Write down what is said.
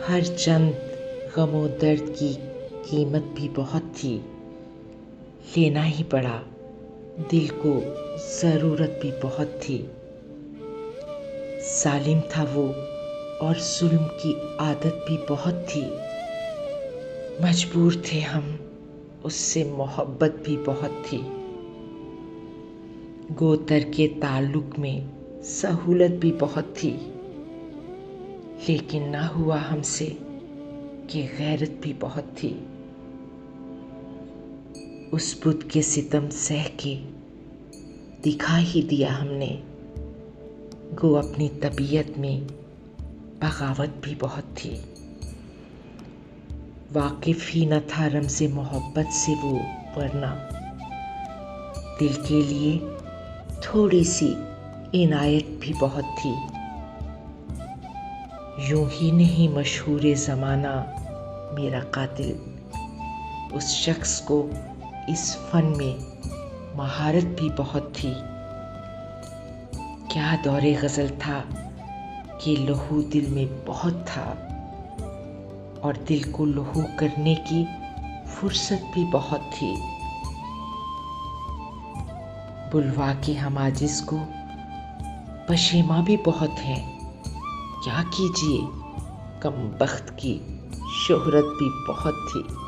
हर चंद गमो दर्द की कीमत भी बहुत थी। लेना ही पड़ा, दिल को ज़रूरत भी बहुत थी। जालिम था वो और जुल्म की आदत भी बहुत थी। मजबूर थे हम, उससे मोहब्बत भी बहुत थी। गोतर के ताल्लुक में सहूलत भी बहुत थी, लेकिन ना हुआ हमसे कि गैरत भी बहुत थी। उस बुत के सितम सह के दिखा ही दिया हमने, गो अपनी तबीयत में बगावत भी बहुत थी। वाकिफ ही न था रमज़े मोहब्बत से वो, वरना दिल के लिए थोड़ी सी इनायत भी बहुत थी। यूं ही नहीं मशहूर ज़माना मेरा कातिल, उस शख्स को इस फन में महारत भी बहुत थी। क्या दौरे गज़ल था कि लहू दिल में बहुत था, और दिल को लहू करने की फुर्सत भी बहुत थी। बुलवा के हम आजिज़ को पशेमा भी बहुत हैं, क्या कीजिए कम बख्त की शोहरत भी बहुत थी।